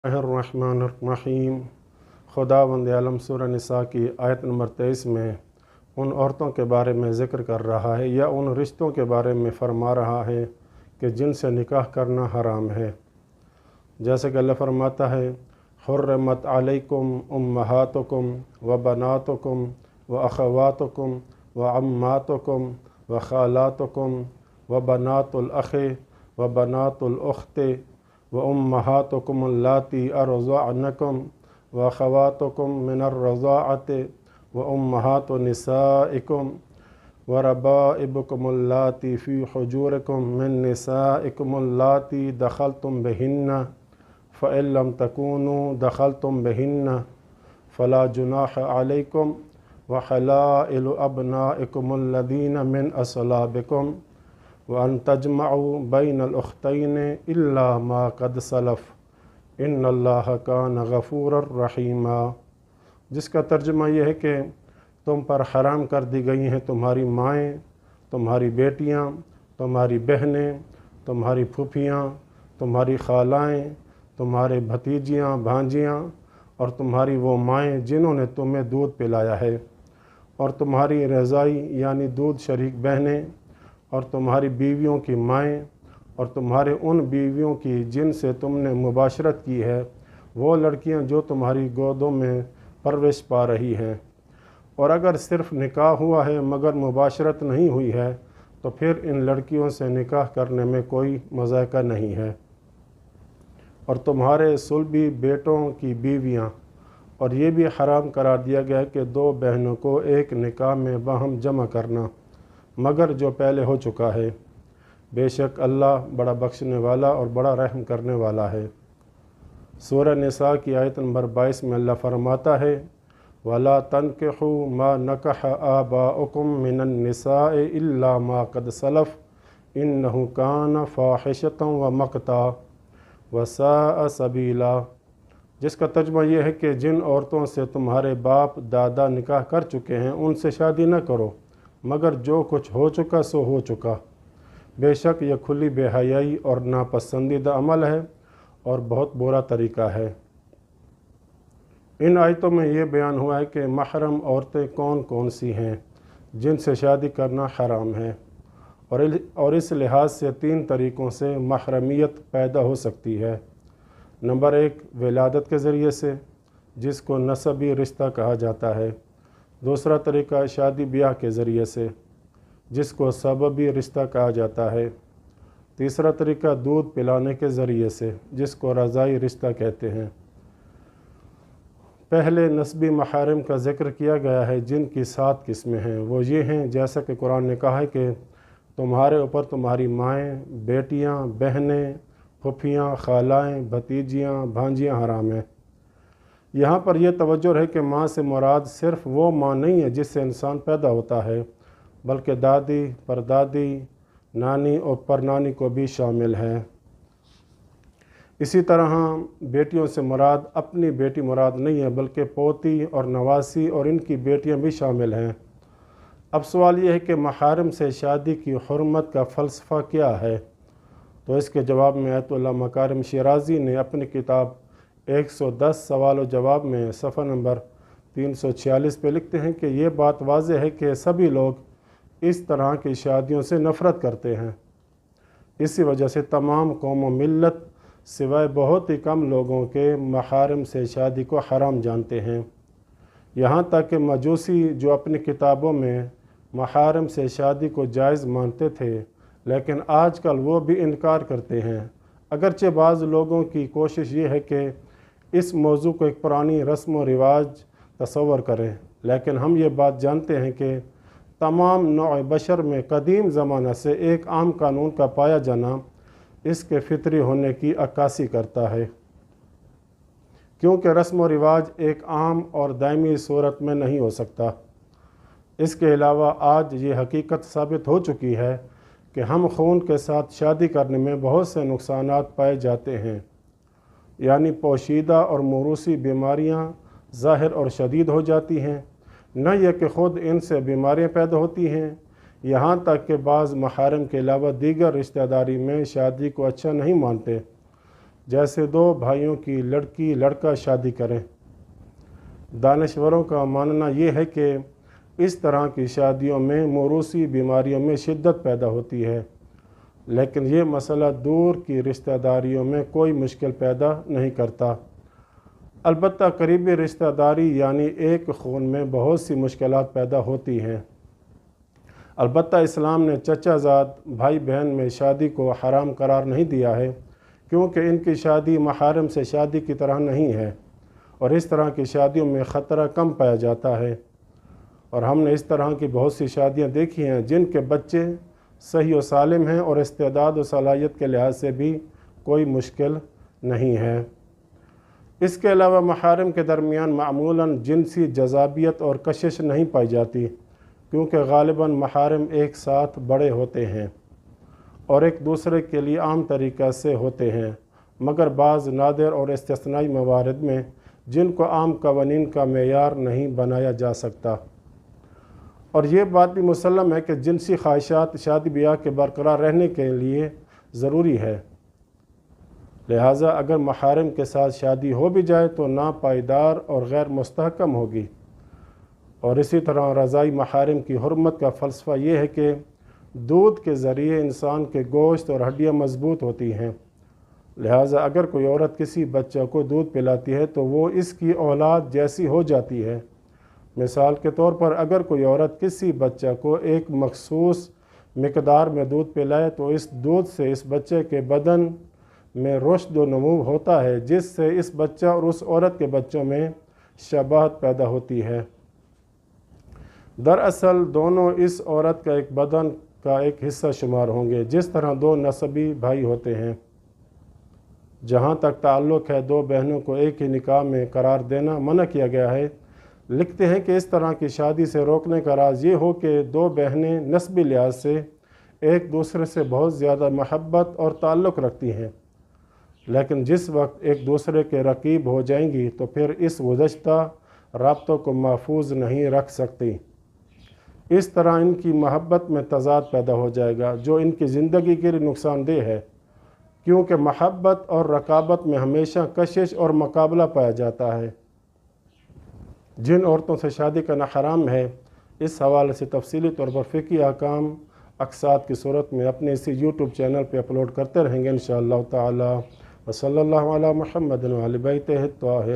रहमान खुदावंद आलम सूरह निसा की आयत नंबर 23 में उन औरतों के बारे में ज़िक्र कर रहा है या उन रिश्तों के बारे में फ़रमा रहा है कि जिनसे निकाह करना हराम है। जैसे कि अल्लाह फरमाता है, हुर्रमत अलैकुम उम्महातुकुम व बनातुकुम व अखवातुकुम व अम्मातुकुम व खालातुकुम व बनातुल अख़ी व बनातुल उख़्ती व उम्महातुकुम अल्लाती अर्ज़अनकुम व अख़वातुकुम मिनर रज़ाअति व उम्महातु निसाइकुम व रबाइबुकुम अल्लाती फ़ी हुजूरिकुम मिन निसाइकुम अल्लाती दख़लतुम बिहिन्ना फ़इन लम तकूनू दख़लतुम बिहिन्ना फ़ला जुनाह अलैकुम व हलाइलु अबनाइकुम अल्लज़ीना मिन अस्लाबिकुम व अन तजमअू बैनल उख़्तैन इल्ला मा क़द सलफ़ इन्नल्लाह कान गफ़ूरर रहीमा। जिसका तर्जुमा यह है कि तुम पर हराम कर दी गई हैं तुम्हारी माएँ, तुम्हारी बेटियाँ, तुम्हारी बहनें, तुम्हारी फूफियाँ, तुम्हारी खालाएँ, तुम्हारे भतीजियाँ भांजियाँ और तुम्हारी वो माएँ जिन्होंने तुम्हें दूध पिलाया है, और तुम्हारी रज़ाई यानी दूध शरीक बहनें, और तुम्हारी बीवियों की माएँ, और तुम्हारे उन बीवियों की जिनसे तुमने मुबाशरत की है, वो लड़कियां जो तुम्हारी गोदों में परवरिश पा रही हैं। और अगर सिर्फ़ निकाह हुआ है मगर मुबाशरत नहीं हुई है तो फिर इन लड़कियों से निकाह करने में कोई मज़ाक़ा नहीं है। और तुम्हारे सुलभी बेटों की बीवियां, और ये भी हराम करार दिया गया है कि दो बहनों को एक निकाह में बाहम जमा करना मगर जो पहले हो चुका है। बेशक अल्लाह बड़ा बख्शने वाला और बड़ा रहम करने वाला है। सूरह निसा की आयत नंबर 22 में अल्लाह फरमाता है, वला तनकिहू मा नकह आबाउकुम मिनन निसाए इल्ला मा क़द सलफ़ इन्नहु कान फ़ाहिशतन व मक़ता व साअ सबीला। जिसका तर्जुमा यह है कि जिन औरतों से तुम्हारे बाप दादा निकाह कर चुके हैं उनसे शादी न करो मगर जो कुछ हो चुका सो हो चुका। बेशक यह खुली बेहयाई और नापसंदीदा अमल है और बहुत बुरा तरीका है। इन आयतों में ये बयान हुआ है कि महरम औरतें कौन कौन सी हैं जिनसे शादी करना हराम है, और इस लिहाज से 3 तरीक़ों से महरमियत पैदा हो सकती है। नंबर 1, विलादत के ज़रिए से, जिसको नसबी रिश्ता कहा जाता है। दूसरा तरीक़ा शादी ब्याह के ज़रिए से, जिसको सबबी रिश्ता कहा जाता है। तीसरा तरीक़ा दूध पिलाने के ज़रिए से, जिसको रज़ाई रिश्ता कहते हैं। पहले नस्बी महरम का ज़िक्र किया गया है जिनकी 7 किस्में हैं। वो ये हैं, जैसा कि कुरान ने कहा है कि तुम्हारे ऊपर तुम्हारी माएँ, बेटियाँ, बहनें, फुफियाँ, खालाएँ, भतीजियाँ, भांजियाँ हराम हैं। यहाँ पर यह तवज्जो है कि माँ से मुराद सिर्फ़ वो माँ नहीं है जिससे इंसान पैदा होता है, बल्कि दादी, परदादी, नानी और परनानी को भी शामिल है। इसी तरह बेटियों से मुराद अपनी बेटी मुराद नहीं है बल्कि पोती और नवासी और इनकी बेटियां भी शामिल हैं। अब सवाल यह है कि महरम से शादी की हुर्मत का फ़लसफ़ा क्या है? तो इसके जवाब में आयतुल्लाह मकारिम शिराज़ी ने अपनी किताब 110 सवाल व जवाब में सफ़ा नंबर 346 पे लिखते हैं कि ये बात वाज़ेह है कि सभी लोग इस तरह की शादियों से नफ़रत करते हैं। इसी वजह से तमाम कौम व मिल्लत सिवाय बहुत ही कम लोगों के महरम से शादी को हराम जानते हैं। यहाँ तक कि मजूसी जो अपनी किताबों में महरम से शादी को जायज़ मानते थे, लेकिन आजकल वो भी इनकार करते हैं। अगरचे बाज़ लोगों की कोशिश ये है कि इस मौजू को एक पुरानी रस्म व रिवाज तस्वर करें, लेकिन हम ये बात जानते हैं कि तमाम नौ बशर में कदीम ज़माना से एक आम कानून का पाया जाना इसके फितरी होने की अक्कासी करता है, क्योंकि रस्म व रिवाज एक आम और दायमी सूरत में नहीं हो सकता। इसके अलावा आज ये हकीकत साबित हो चुकी है कि हम खून के साथ शादी करने में बहुत से नुकसानात पाए जाते हैं, यानी पोशीदा और मौरूसी बीमारियां ज़ाहिर और शदीद हो जाती हैं। न यह कि ख़ुद इनसे बीमारियां पैदा होती हैं, यहाँ तक कि बाज़ महरम के अलावा दीगर रिश्तेदारी में शादी को अच्छा नहीं मानते। جیسے دو بھائیوں کی لڑکی لڑکا شادی کریں۔ دانشوروں کا ماننا یہ ہے کہ اس طرح کی شادیوں میں موروثی بیماریوں میں شدت پیدا ہوتی ہے، لیکن یہ مسئلہ دور کی رشتہ داریوں میں کوئی مشکل پیدا نہیں کرتا۔ البتہ قریبی رشتہ داری یعنی ایک خون میں بہت سی مشکلات پیدا ہوتی ہیں۔ البتہ اسلام نے چچا زاد بھائی بہن میں شادی کو حرام قرار نہیں دیا ہے، کیونکہ ان کی شادی محارم سے شادی کی طرح نہیں ہے، اور اس طرح کی شادیوں میں خطرہ کم پایا جاتا ہے۔ اور ہم نے اس طرح کی بہت سی شادیاں دیکھی ہیں جن کے بچے صحیح و سالم ہیں اور استعداد و صلاحیت کے لحاظ سے بھی کوئی مشکل نہیں ہے۔ اس کے علاوہ محارم کے درمیان معمولاً جنسی جذابیت اور کشش نہیں پائی جاتی، کیونکہ غالباً محارم ایک ساتھ بڑے ہوتے ہیں اور ایک دوسرے کے لیے عام طریقہ سے ہوتے ہیں، مگر بعض نادر اور استثنائی موارد میں جن کو عام قوانین کا معیار نہیں بنایا جا سکتا۔ اور یہ بات بھی مسلم ہے کہ جنسی خواہشات شادی بیاہ کے برقرار رہنے کے لیے ضروری ہے، لہٰذا اگر محارم کے ساتھ شادی ہو بھی جائے تو ناپائیدار اور غیر مستحکم ہوگی۔ اور اسی طرح رضائی محارم کی حرمت کا فلسفہ یہ ہے کہ دودھ کے ذریعے انسان کے گوشت اور ہڈیاں مضبوط ہوتی ہیں، لہٰذا اگر کوئی عورت کسی بچہ کو دودھ پلاتی ہے تو وہ اس کی اولاد جیسی ہو جاتی ہے۔ مثال کے طور پر اگر کوئی عورت کسی بچہ کو ایک مخصوص مقدار میں دودھ پلائے تو اس دودھ سے اس بچے کے بدن میں رشد و نمو ہوتا ہے، جس سے اس بچہ اور اس عورت کے بچوں میں شباہت پیدا ہوتی ہے۔ دراصل دونوں اس عورت کا ایک بدن کا ایک حصہ شمار ہوں گے، جس طرح دو نسبی بھائی ہوتے ہیں۔ جہاں تک تعلق ہے دو بہنوں کو ایک ہی نکاح میں قرار دینا منع کیا گیا ہے۔ لکھتے ہیں کہ اس طرح کی شادی سے روکنے کا راز یہ ہو کہ دو بہنیں نسبی لحاظ سے ایک دوسرے سے بہت زیادہ محبت اور تعلق رکھتی ہیں، لیکن جس وقت ایک دوسرے کے رقیب ہو جائیں گی تو پھر اس گزشتہ رابطوں کو محفوظ نہیں رکھ سکتی۔ اس طرح ان کی محبت میں تضاد پیدا ہو جائے گا جو ان کی زندگی کے لیے نقصان دہ ہے، کیونکہ محبت اور رقابت میں ہمیشہ کشش اور مقابلہ پایا جاتا ہے۔ جن عورتوں سے شادی کرنا حرام ہے، اس حوالے سے تفصیلی طور پر فقہی احکام اقساط کی صورت میں اپنے اسی یوٹیوب چینل پہ اپلوڈ کرتے رہیں گے انشاءاللہ تعالی۔ وصلی اللہ علی محمد وعلی بیتہ الطاہرین۔